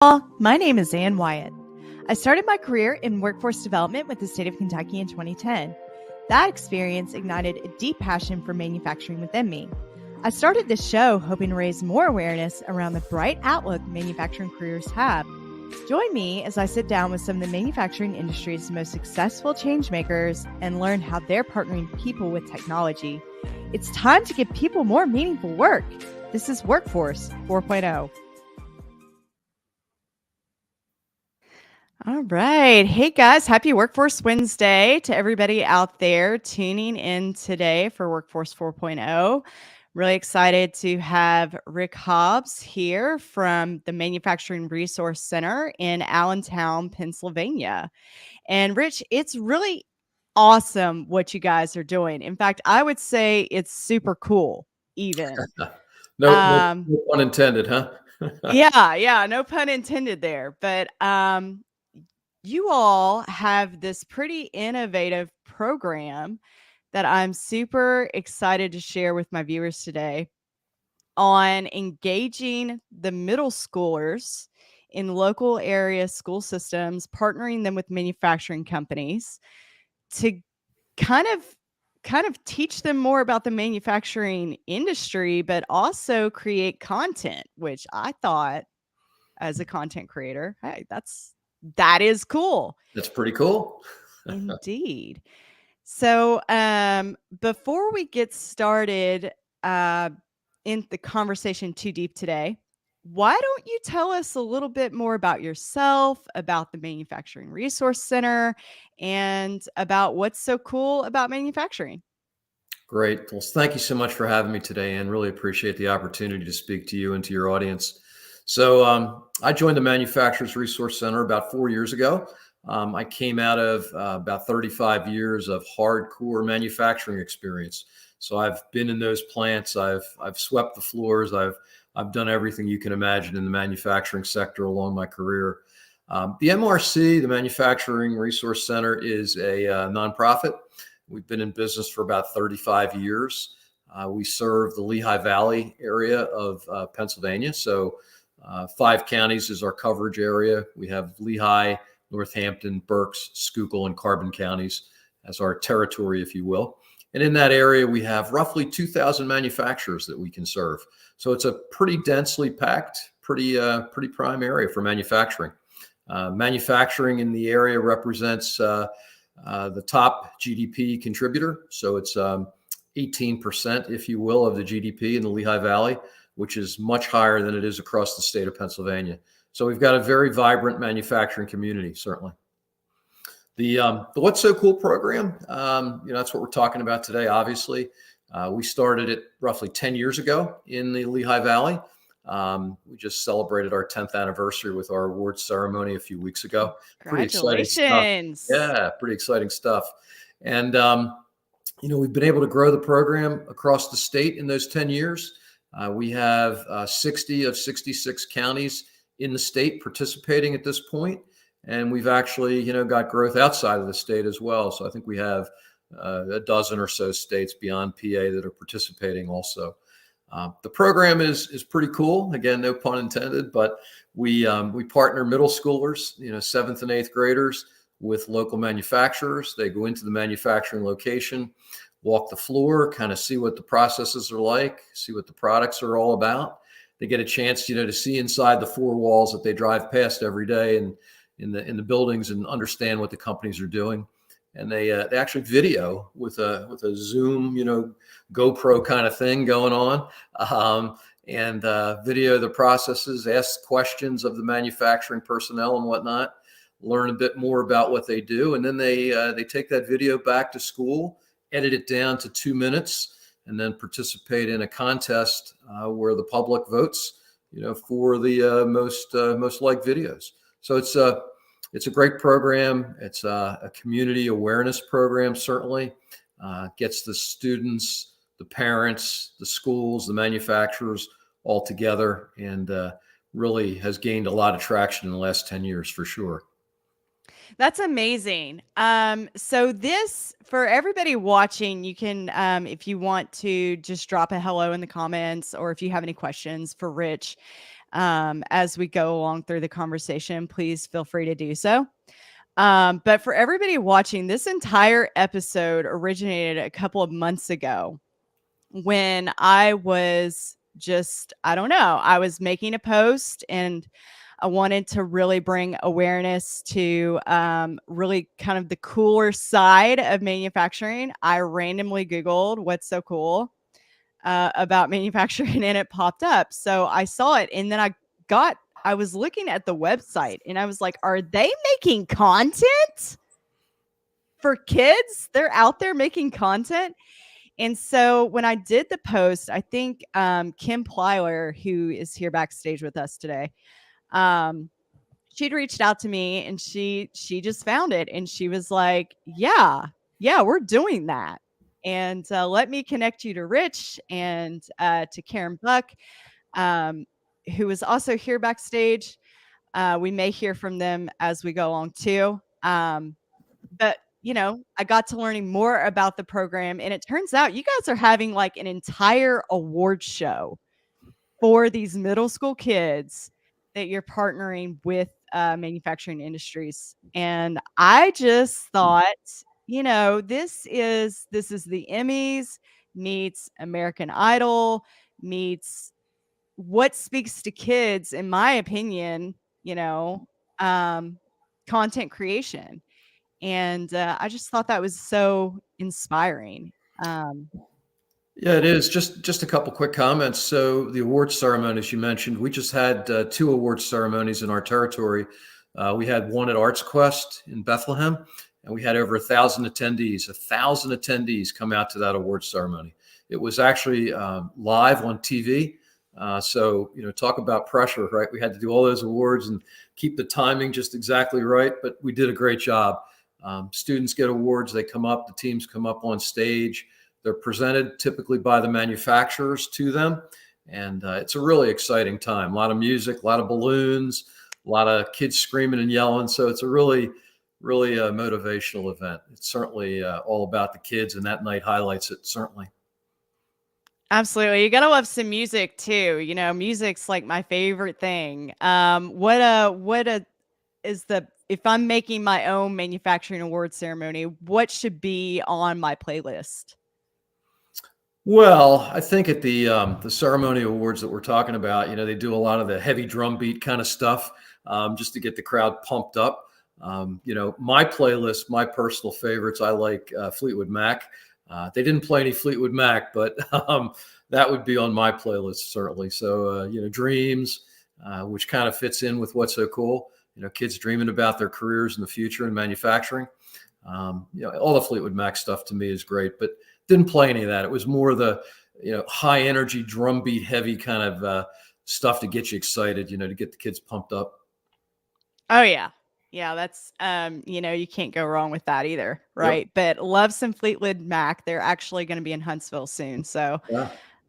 My name is Ann Wyatt. I started my career in workforce development with the state of Kentucky in 2010. That experience ignited a deep passion for manufacturing within me. I started this show hoping to raise more awareness around the bright outlook manufacturing careers have. Join me as I sit down with some of the manufacturing industry's most successful changemakers and learn how they're partnering people with technology. It's time to give people more meaningful work. This is Workforce 4.0. All right. Hey, guys. Happy Workforce Wednesday to everybody out there tuning in today for Workforce 4.0. Really excited to have Rick Hobbs here from the Manufacturing Resource Center in Allentown, Pennsylvania. And Rich, it's really awesome what you guys are doing. In fact, I would say it's super cool, even. No pun intended, huh? Yeah, no pun intended there. But you all have this pretty innovative program that I'm super excited to share with my viewers today on engaging the middle schoolers in local area school systems, partnering them with manufacturing companies to kind of teach them more about the manufacturing industry, but also create content, which I thought as a content creator, hey, that is cool. That's pretty cool. Indeed. So, before we get started in the conversation too deep today, why don't you tell us a little bit more about yourself, about the Manufacturing Resource Center, and about what's so cool about manufacturing? Great. Well, thank you so much for having me today, and really appreciate the opportunity to speak to you and to your audience. So, I joined the Manufacturers Resource Center about 4 years ago. I came out of about 35 years of hardcore manufacturing experience. So I've been in those plants. I've swept the floors. I've done everything you can imagine in the manufacturing sector along my career. The MRC, the Manufacturing Resource Center, is a nonprofit. We've been in business for about 35 years. We serve the Lehigh Valley area of Pennsylvania. So 5 counties is our coverage area. We have Lehigh, Northampton, Berks, Schuylkill, and Carbon counties as our territory, if you will. And in that area, we have roughly 2,000 manufacturers that we can serve. So it's a pretty densely packed, pretty prime area for manufacturing. Manufacturing in the area represents the top GDP contributor. So it's 18%, if you will, of the GDP in the Lehigh Valley, which is much higher than it is across the state of Pennsylvania. So we've got a very vibrant manufacturing community, certainly. The What's So Cool program, that's what we're talking about today, obviously. We started it roughly 10 years ago in the Lehigh Valley. We just celebrated our 10th anniversary with our awards ceremony a few weeks ago. Congratulations. Pretty exciting stuff. Yeah, pretty exciting stuff. And, we've been able to grow the program across the state in those 10 years. We have 60 of 66 counties in the state participating at this point. And we've actually, got growth outside of the state as well. So I think we have a dozen or so states beyond PA that are participating also. The program is pretty cool. Again, no pun intended, but we partner middle schoolers, 7th and 8th graders with local manufacturers. They go into the manufacturing location, walk the floor, kind of see what the processes are like, see what the products are all about. They get a chance, to see inside the 4 walls that they drive past every day and in the buildings and understand what the companies are doing. And they actually video with a Zoom, GoPro kind of thing going on, and video the processes, ask questions of the manufacturing personnel and whatnot, learn a bit more about what they do, and then they take that video back to school, edit it down to 2 minutes, and then participate in a contest where the public votes, for the most liked videos. So it's a great program. It's a community awareness program, certainly. Gets the students, the parents, the schools, the manufacturers all together, and really has gained a lot of traction in the last 10 years for sure. That's amazing. So this, for everybody watching, you can, if you want to just drop a hello in the comments, or if you have any questions for Rich, as we go along through the conversation. Please feel free to do so. But for everybody watching, this entire episode originated a couple of months ago when I was just, I don't know, I was making a post and I wanted to really bring awareness to really kind of the cooler side of manufacturing. I randomly Googled what's so cool about manufacturing and it popped up. So I saw it and then I was looking at the website and I was like, are they making content for kids? They're out there making content. And so when I did the post, I think Kim Plyler, who is here backstage with us today, she'd reached out to me and she just found it and she was like, yeah, we're doing that. And let me connect you to Rich and to Karen Buck, who is also here backstage. We may hear from them as we go along too. But I got to learning more about the program, and it turns out you guys are having like an entire award show for these middle school kids that you're partnering with manufacturing industries. And I just thought, this is the Emmys meets American Idol meets what speaks to kids, in my opinion, content creation. And I just thought that was so inspiring. Yeah, it is. Just a couple quick comments. So the awards ceremonies you mentioned, we just had two awards ceremonies in our territory. We had one at Arts Quest in Bethlehem, and we had over 1,000 attendees. 1,000 attendees come out to that awards ceremony. It was actually live on TV. So talk about pressure, right? We had to do all those awards and keep the timing just exactly right, but we did a great job. Students get awards. They come up. The teams come up on stage. They're presented typically by the manufacturers to them. And it's a really exciting time. A lot of music, a lot of balloons, a lot of kids screaming and yelling. So it's a really, really motivational event. It's certainly all about the kids, and that night highlights it, certainly. Absolutely. You got to love some music too. Music's like my favorite thing. If I'm making my own manufacturing award ceremony, what should be on my playlist? Well, I think at the ceremony awards that we're talking about, they do a lot of the heavy drum beat kind of stuff, just to get the crowd pumped up. My playlist, my personal favorites, I like Fleetwood Mac. They didn't play any Fleetwood Mac, but that would be on my playlist certainly. So Dreams, which kind of fits in with What's So Cool. Kids dreaming about their careers in the future in manufacturing. All the Fleetwood Mac stuff to me is great, but didn't play any of that. It was more the high energy drum beat heavy kind of stuff to get you excited, to get the kids pumped up. Oh yeah. Yeah, that's you can't go wrong with that either, right? Yep. But love some Fleetwood Mac. They're actually going to be in Huntsville soon. So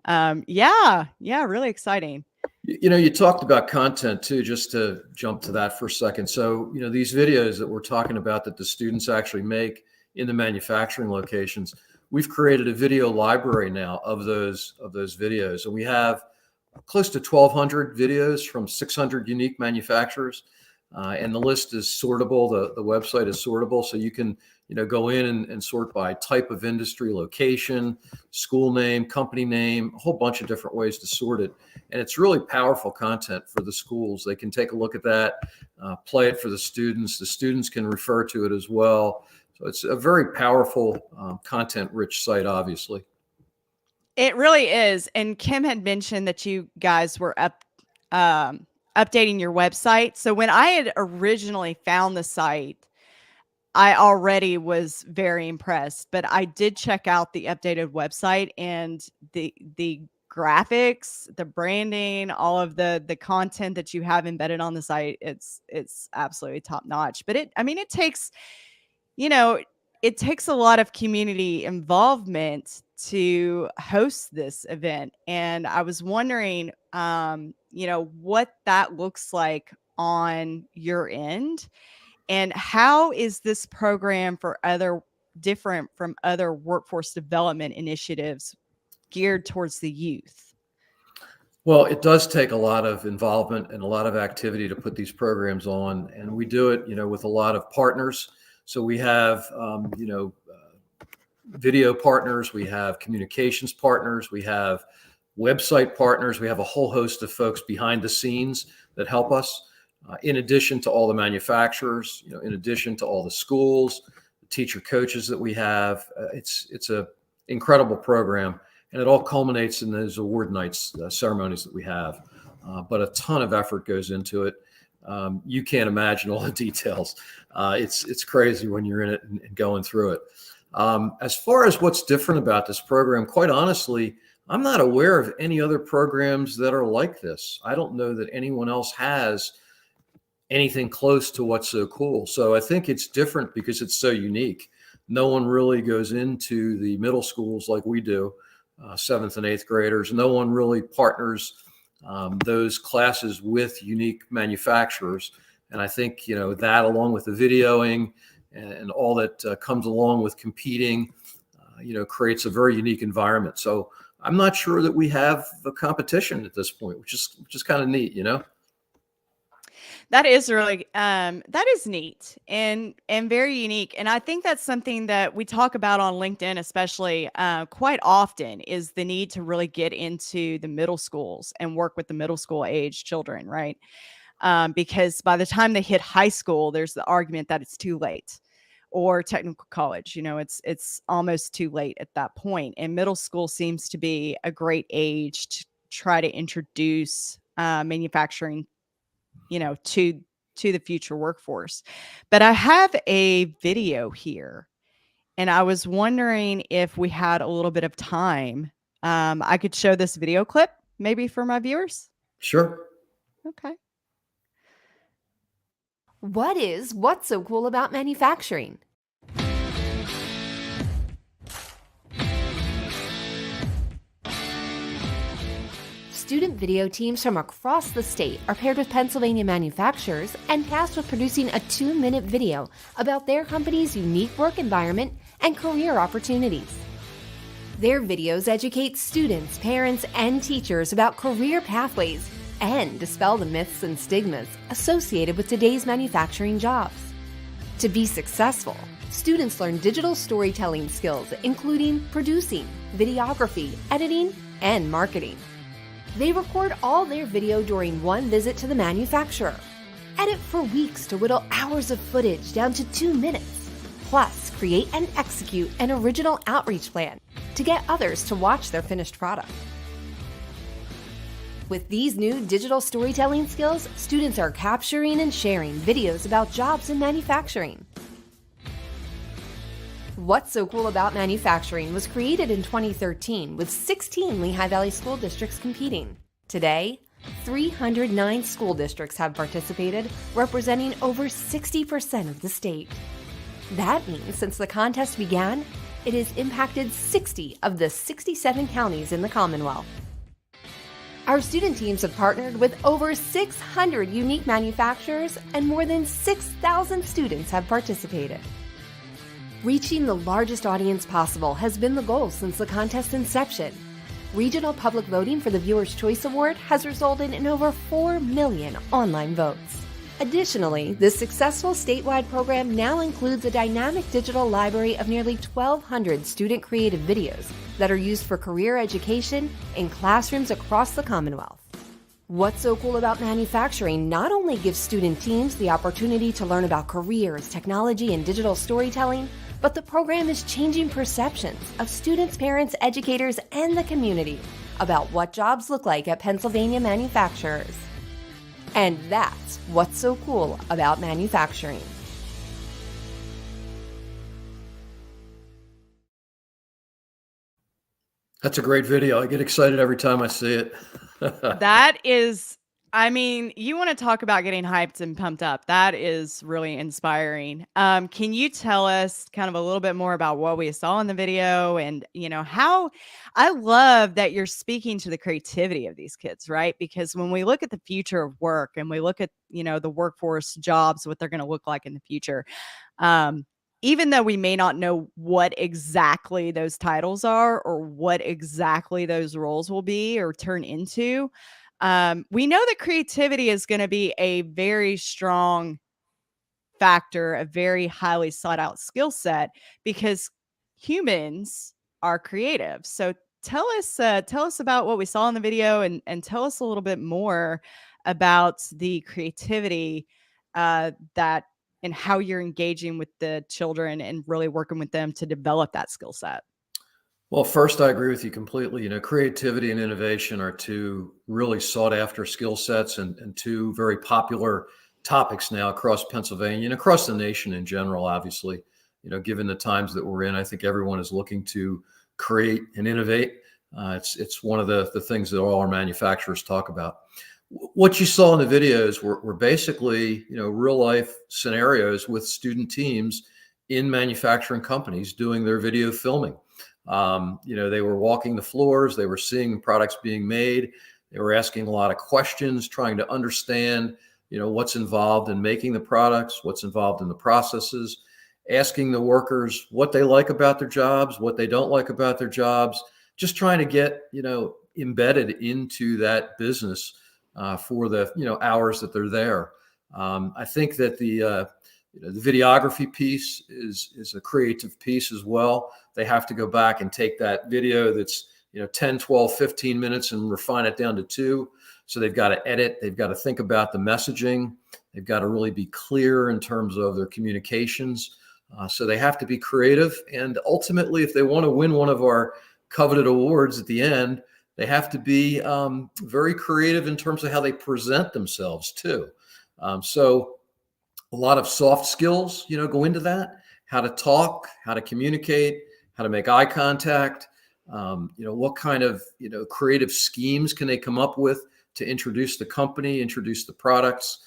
yeah, really exciting. You talked about content too, just to jump to that for a second. So, these videos that we're talking about that the students actually make in the manufacturing locations, we've created a video library now of those videos. And we have close to 1,200 videos from 600 unique manufacturers. And the list is sortable. The website is sortable. So you can, go in and sort by type of industry, location, school name, company name, a whole bunch of different ways to sort it. And it's really powerful content for the schools. They can take a look at that, play it for the students. The students can refer to it as well. So it's a very powerful, content-rich site, obviously. It really is. And Kim had mentioned that you guys were updating your website. So when I had originally found the site, I already was very impressed, but I did check out the updated website and the graphics, the branding, all of the content that you have embedded on the site. It's absolutely top notch. But it takes, it takes a lot of community involvement to host this event. And I was wondering, what that looks like on your end. And how is this program different from other workforce development initiatives geared towards the youth? Well, it does take a lot of involvement and a lot of activity to put these programs on, and we do it, with a lot of partners. So we have, video partners, we have communications partners, we have website partners, we have a whole host of folks behind the scenes that help us. In addition to all the manufacturers, in addition to all the schools, the teacher coaches that we have, it's a incredible program, and it all culminates in those award nights ceremonies that we have. But a ton of effort goes into it. You can't imagine all the details. It's crazy when you're in it and going through it. As far as what's different about this program, quite honestly, I'm not aware of any other programs that are like this. I don't know that anyone else has anything close to what's so cool. So I think it's different because it's so unique. No one really goes into the middle schools like we do, 7th and 8th graders. No one really partners those classes with unique manufacturers. And I think, that along with the videoing and all that comes along with competing, creates a very unique environment. So I'm not sure that we have a competition at this point, which is kind of neat, That is really that is neat and very unique. And I think that's something that we talk about on LinkedIn, especially quite often, is the need to really get into the middle schools and work with the middle school age children, right? Because by the time they hit high school, there's the argument that it's too late, or technical college. It's almost too late at that point. And middle school seems to be a great age to try to introduce manufacturing, to the future workforce. But I have a video here, and I was wondering if we had a little bit of time. I could show this video clip maybe for my viewers. Sure. Okay. What's so cool about manufacturing? Student video teams from across the state are paired with Pennsylvania manufacturers and tasked with producing a 2-minute video about their company's unique work environment and career opportunities. Their videos educate students, parents, and teachers about career pathways and dispel the myths and stigmas associated with today's manufacturing jobs. To be successful, students learn digital storytelling skills, including producing, videography, editing, and marketing. They record all their video during one visit to the manufacturer, edit for weeks to whittle hours of footage down to 2 minutes, plus create and execute an original outreach plan to get others to watch their finished product. With these new digital storytelling skills, students are capturing and sharing videos about jobs in manufacturing. What's So Cool About Manufacturing was created in 2013 with 16 Lehigh Valley school districts competing. Today, 309 school districts have participated, representing over 60% of the state. That means since the contest began, it has impacted 60 of the 67 counties in the Commonwealth. Our student teams have partnered with over 600 unique manufacturers, and more than 6,000 students have participated. Reaching the largest audience possible has been the goal since the contest's inception. Regional public voting for the Viewer's Choice Award has resulted in over 4 million online votes. Additionally, this successful statewide program now includes a dynamic digital library of nearly 1,200 student creative videos that are used for career education in classrooms across the Commonwealth. What's So Cool About Manufacturing not only gives student teams the opportunity to learn about careers, technology, and digital storytelling, but the program is changing perceptions of students, parents, educators, and the community about what jobs look like at Pennsylvania manufacturers. And that's what's so cool about manufacturing. That's a great video. I get excited every time I see it. That is, you want to talk about getting hyped and pumped up. That is really inspiring. Can you tell us kind of a little bit more about what we saw in the video and, how I love that you're speaking to the creativity of these kids, right? Because when we look at the future of work and we look at, the workforce jobs, what they're going to look like in the future, even though we may not know what exactly those titles are or what exactly those roles will be or turn into, we know that creativity is going to be a very strong factor, a very highly sought out skill set because humans are creative. So tell us about what we saw in the video and tell us a little bit more about the creativity that and how you're engaging with the children and really working with them to develop that skill set. Well, first, I agree with you completely. Creativity and innovation are two really sought after skill sets and two very popular topics now across Pennsylvania and across the nation in general, obviously. Given the times that we're in, I think everyone is looking to create and innovate. It's one of the things that all our manufacturers talk about. What you saw in the videos were basically, real life scenarios with student teams in manufacturing companies doing their video filming. They were walking the floors, they were seeing products being made, they were asking a lot of questions, trying to understand, what's involved in making the products, what's involved in the processes, asking the workers what they like about their jobs, what they don't like about their jobs, just trying to get, embedded into that business for the, hours that they're there. I think that the videography piece is a creative piece as well. They have to go back and take that video that's 10, 12, 15 minutes and refine it down to 2. So they've got to edit, they've got to think about the messaging, they've got to really be clear in terms of their communications. So they have to be creative. And ultimately, if they want to win one of our coveted awards at the end, they have to be very creative in terms of how they present themselves too. So a lot of soft skills, go into that, how to talk, how to communicate, how to make eye contact, what kind of, creative schemes can they come up with to introduce the company, introduce the products.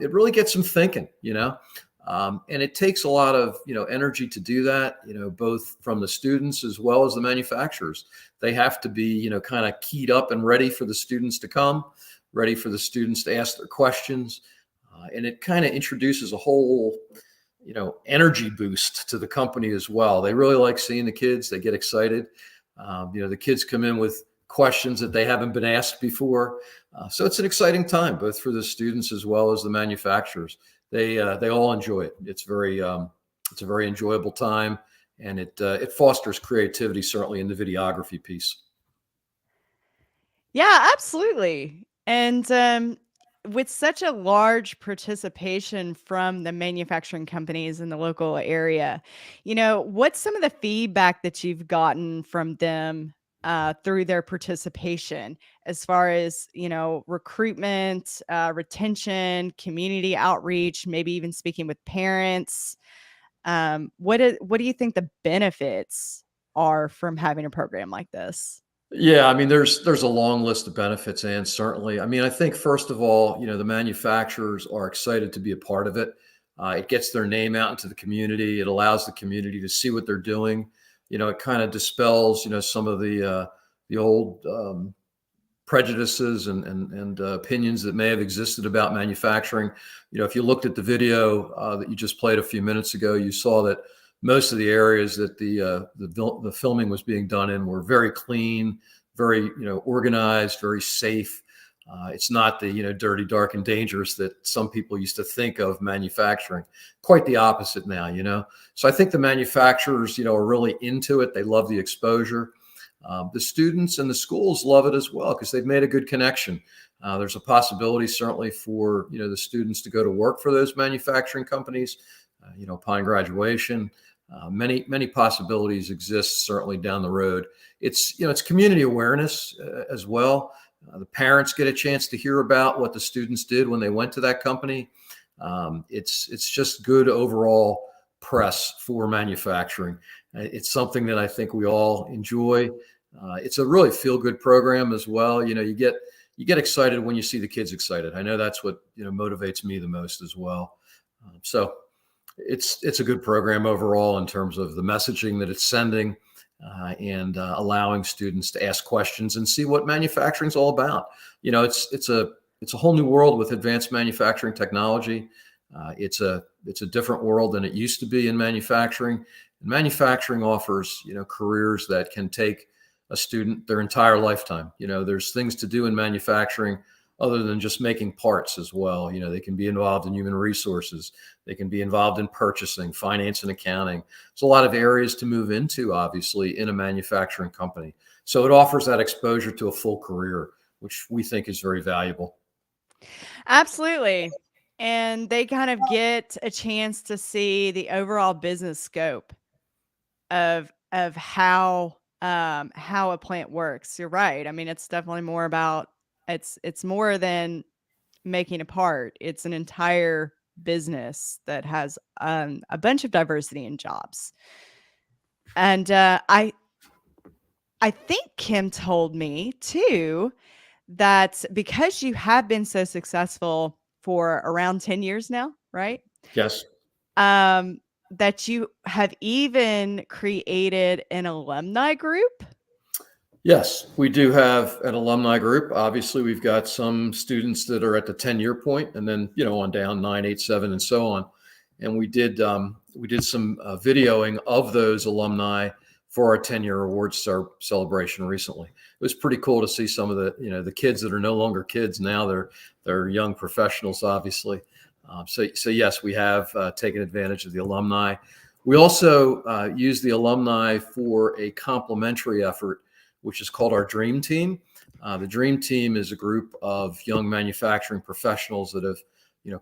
It really gets them thinking, and it takes a lot of, energy to do that, both from the students as well as the manufacturers. They have to be, kind of keyed up and ready for the students to come, ready for the students to ask their questions. And it kind of introduces a whole, energy boost to the company as well. They really like seeing the kids. They get excited. The kids come in with questions that they haven't been asked before. So it's an exciting time, both for the students as well as the manufacturers. They all enjoy it. It's a very enjoyable time, and it fosters creativity, certainly in the videography piece. Yeah, absolutely. And with such a large participation from the manufacturing companies in the local area, what's some of the feedback that you've gotten from them through their participation as far as, recruitment, retention, community outreach, maybe even speaking with parents? What do you think the benefits are from having a program like this? Yeah, I mean, there's a long list of benefits, and certainly, I mean, I think first of all, the manufacturers are excited to be a part of it. It gets their name out into the community. It allows the community to see what they're doing. It kind of dispels, some of the old prejudices and opinions that may have existed about manufacturing. If you looked at the video that you just played a few minutes ago, you saw that most of the areas that the filming was being done in were very clean, very organized, very safe. It's not the dirty, dark, and dangerous that some people used to think of manufacturing. Quite the opposite now. So I think the manufacturers are really into it. They love the exposure. The students and the schools love it as well because they've made a good connection. There's a possibility certainly for the students to go to work for those manufacturing companies. Upon graduation. Many possibilities exist certainly down the road. It's community awareness as well. The parents get a chance to hear about what the students did when they went to that company. It's just good overall press for manufacturing. It's something that I think we all enjoy. It's a really feel-good program as well. You get excited when you see the kids excited. I know that's what motivates me the most as well. So it's a good program overall in terms of the messaging that it's sending and allowing students to ask questions and see what manufacturing is all about. It's a whole new world with advanced manufacturing technology. It's a different world than it used to be in manufacturing. And manufacturing offers, careers that can take a student their entire lifetime. There's things to do in manufacturing other than just making parts as well. They can be involved in human resources. They can be involved in purchasing, finance, and accounting. There's a lot of areas to move into, obviously, in a manufacturing company. So it offers that exposure to a full career, which we think is very valuable. Absolutely. And they kind of get a chance to see the overall business scope of how a plant works. You're right. I mean, it's definitely more about it's more than making a part. It's an entire business that has a bunch of diversity in jobs. And I think Kim told me too that because you have been so successful for around 10 years now, right? Yes. That you have even created an alumni group. Yes, we do have an alumni group. Obviously, we've got some students that are at the 10-year point, and then on down 9, 8, 7, and so on. And we did some videoing of those alumni for our 10-year awards celebration recently. It was pretty cool to see some of the kids that are no longer kids now. They're young professionals, obviously. So yes, we have taken advantage of the alumni. We also use the alumni for a complementary effort, which is called our Dream Team. The Dream Team is a group of young manufacturing professionals that have,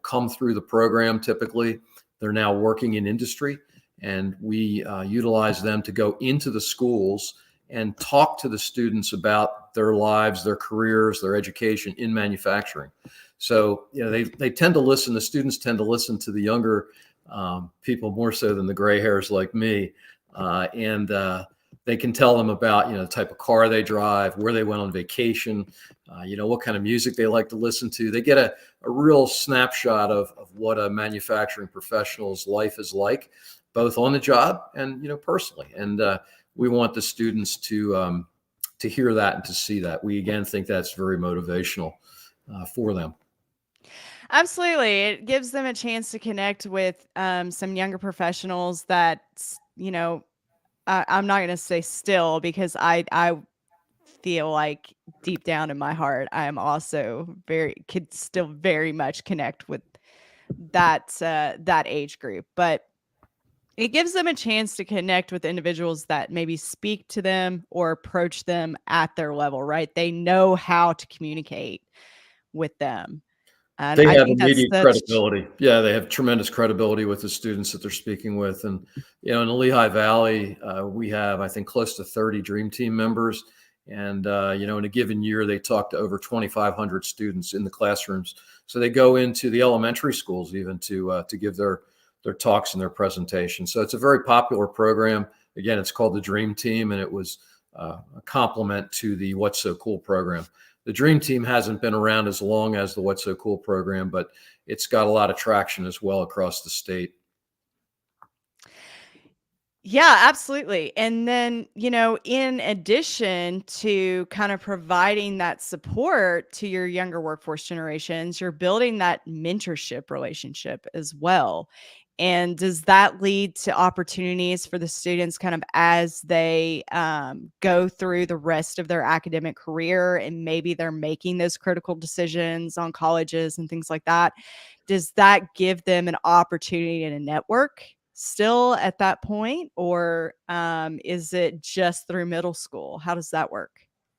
come through the program. Typically, they're now working in industry, and we utilize them to go into the schools and talk to the students about their lives, their careers, their education in manufacturing. So, they tend to listen. The students tend to listen to the younger people more so than the gray hairs like me, and they can tell them about, the type of car they drive, where they went on vacation, what kind of music they like to listen to. They get a real snapshot of what a manufacturing professional's life is like, both on the job and, personally. And we want the students to hear that and to see that. We, again, think that's very motivational for them. Absolutely. It gives them a chance to connect with some younger professionals that, I'm not going to say still, because I feel like deep down in my heart, I am also could still very much connect with that age group. But it gives them a chance to connect with individuals that maybe speak to them or approach them at their level, right? They know how to communicate with them. And They I have think that's immediate credibility. Yeah, they have tremendous credibility with the students that they're speaking with. And, in the Lehigh Valley, we have, I think, close to 30 Dream Team members. And, in a given year, they talk to over 2,500 students in the classrooms. So they go into the elementary schools even to give their talks and their presentations. So it's a very popular program. Again, it's called the Dream Team, and it was a complement to the What's So Cool program. The Dream Team hasn't been around as long as the What's So Cool program, but it's got a lot of traction as well across the state. Yeah, absolutely. And then, in addition to kind of providing that support to your younger workforce generations, you're building that mentorship relationship as well. And does that lead to opportunities for the students kind of as they go through the rest of their academic career, and maybe they're making those critical decisions on colleges and things like that? Does that give them an opportunity to network still at that point, or is it just through middle school? How does that work?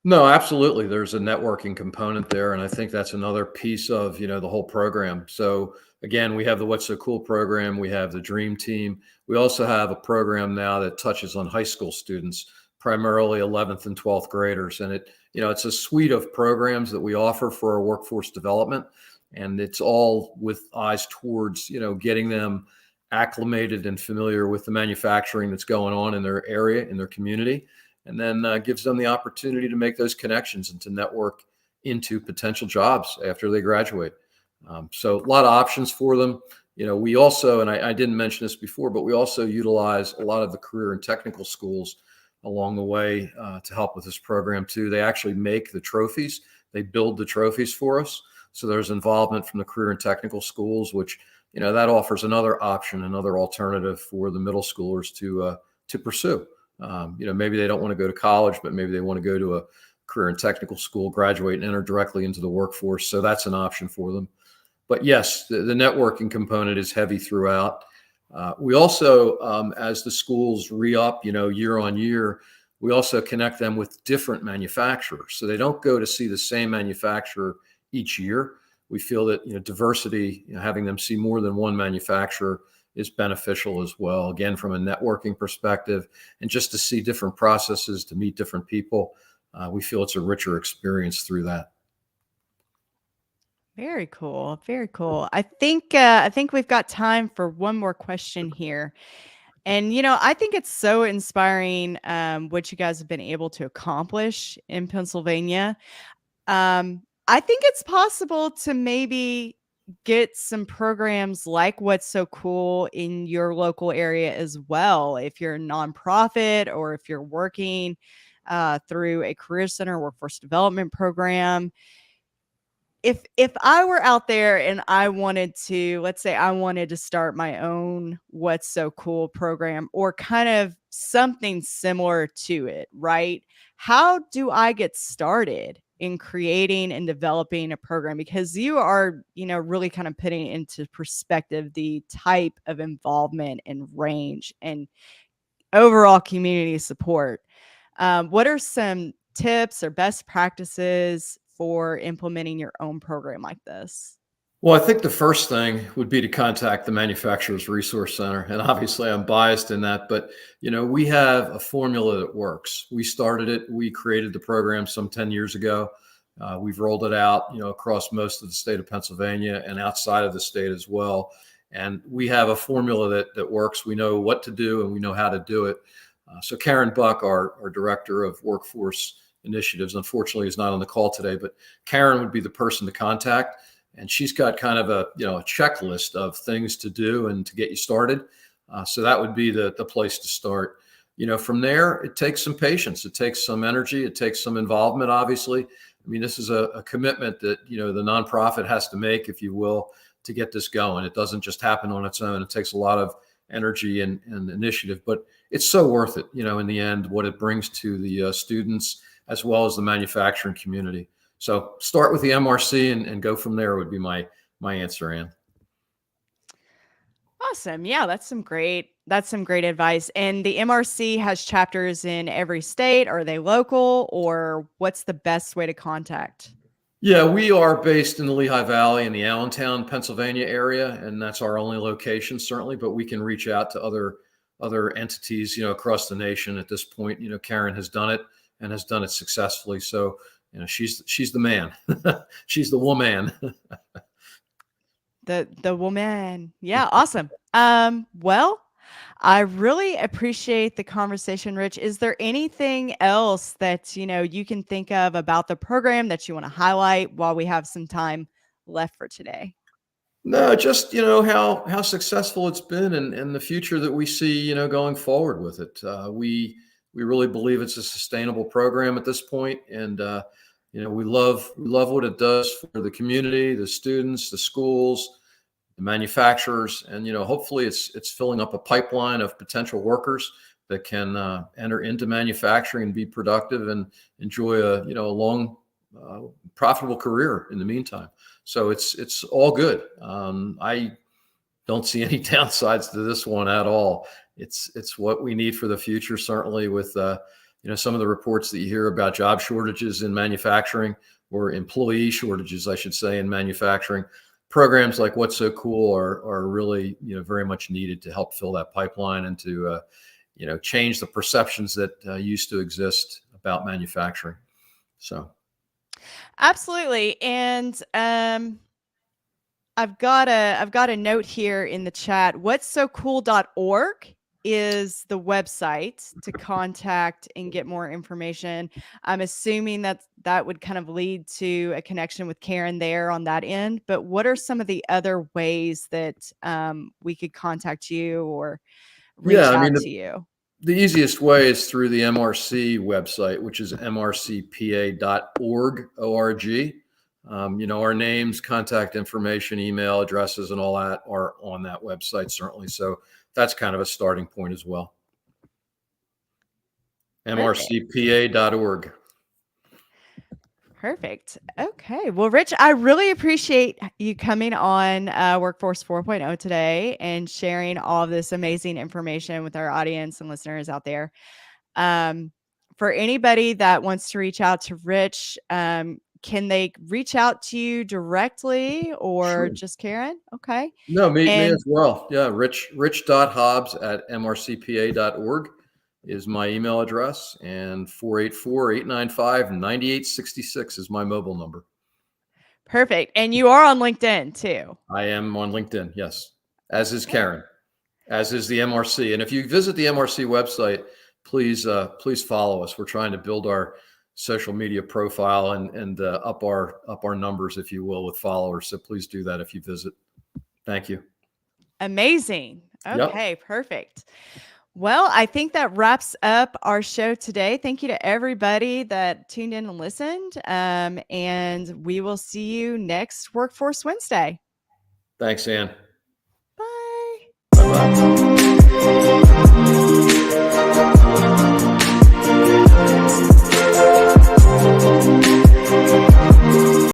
No, absolutely. There's a networking component there. And I think that's another piece of, the whole program. So again, we have the What's So Cool program. We have the Dream Team. We also have a program now that touches on high school students, primarily 11th and 12th graders. And it's a suite of programs that we offer for our workforce development. And it's all with eyes towards, getting them acclimated and familiar with the manufacturing that's going on in their area, in their community, and then gives them the opportunity to make those connections and to network into potential jobs after they graduate. So a lot of options for them. We also, and I didn't mention this before, but we also utilize a lot of the career and technical schools along the way to help with this program too. They actually make the trophies. They build the trophies for us. So there's involvement from the career and technical schools, which that offers another option, another alternative for the middle schoolers to pursue. Maybe they don't want to go to college, but maybe they want to go to a career and technical school, graduate, and enter directly into the workforce. So that's an option for them. But yes, the networking component is heavy throughout. We also, as the schools re-up, year on year, we also connect them with different manufacturers. So they don't go to see the same manufacturer each year. We feel that, diversity, having them see more than one manufacturer is beneficial as well. Again, from a networking perspective, and just to see different processes, to meet different people, we feel it's a richer experience through that. Very cool. Very cool. I think we've got time for one more question here. And I think it's so inspiring what you guys have been able to accomplish in Pennsylvania. I think it's possible to maybe get some programs like What's So Cool in your local area as well. If you're a nonprofit or if you're working through a career center workforce development program, if I were out there and I wanted to, let's say I wanted to start my own What's So Cool program or kind of something similar to it, right? How do I get started in creating and developing a program? Because you are, really kind of putting into perspective the type of involvement and range and overall community support. What are some tips or best practices for implementing your own program like this? Well, I think the first thing would be to contact the Manufacturers Resource Center. And obviously, I'm biased in that, but we have a formula that works. We started it. We created the program some 10 years ago. We've rolled it out, across most of the state of Pennsylvania and outside of the state as well. And we have a formula that works. We know what to do and we know how to do it. So Karen Buck, our director of workforce initiatives, unfortunately is not on the call today, but Karen would be the person to contact. And she's got kind of a checklist of things to do and to get you started. So that would be the place to start. From there, it takes some patience. It takes some energy. It takes some involvement, obviously. I mean, this is a commitment that, the nonprofit has to make, if you will, to get this going. It doesn't just happen on its own. It takes a lot of energy and initiative, but it's so worth it, in the end, what it brings to the students as well as the manufacturing community. So start with the MRC and go from there would be my answer, Ann. Awesome. Yeah, that's some great advice. And the MRC has chapters in every state. Are they local, or what's the best way to contact? Yeah, we are based in the Lehigh Valley in the Allentown, Pennsylvania area, and that's our only location, certainly, but we can reach out to other entities, across the nation at this point. Karen has done it and has done it successfully. So, she's the man. She's the woman. The woman. Yeah, awesome. Well, I really appreciate the conversation, Rich. Is there anything else that you can think of about the program that you want to highlight while we have some time left for today? No, just how successful it's been and the future that we see going forward with it. We really believe it's a sustainable program at this point, and we love what it does for the community, the students, the schools, the manufacturers, and hopefully it's filling up a pipeline of potential workers that can enter into manufacturing and be productive and enjoy a long profitable career in the meantime. So it's all good. I don't see any downsides to this one at all. It's what we need for the future, certainly with some of the reports that you hear about job shortages in manufacturing, or employee shortages, I should say, in manufacturing. Programs like What's So Cool are really very much needed to help fill that pipeline and to change the perceptions that used to exist about manufacturing. So. Absolutely. And I've got a note here in the chat. What'ssocool.org is the website to contact and get more information. I'm assuming that would kind of lead to a connection with Karen there on that end. But what are some of the other ways that we could contact you or reach out to you? The easiest way is through the MRC website, which is mrcpa.org. Our names, contact information, email addresses, and all that are on that website, certainly. So that's kind of a starting point as well. mrcpa.org. Perfect. Okay. Well, Rich, I really appreciate you coming on Workforce 4.0 today and sharing all of this amazing information with our audience and listeners out there. For anybody that wants to reach out to Rich, can they reach out to you directly or Sure. just Karen? Okay. No, me as well. Yeah, rich.hobbs@mrcpa.org is my email address, and 484-895-9866 is my mobile number. Perfect. And you are on LinkedIn too. I am on LinkedIn, yes, as is Karen, as is the MRC. And if you visit the MRC website, please follow us. We're trying to build our social media profile and up our numbers, if you will, with followers. So please do that if you visit. Thank you. Amazing. Okay, Yep. perfect. Well, I think that wraps up our show today. Thank you to everybody that tuned in and listened. And we will see you next Workforce Wednesday. Thanks, Ann. Bye. Bye-bye.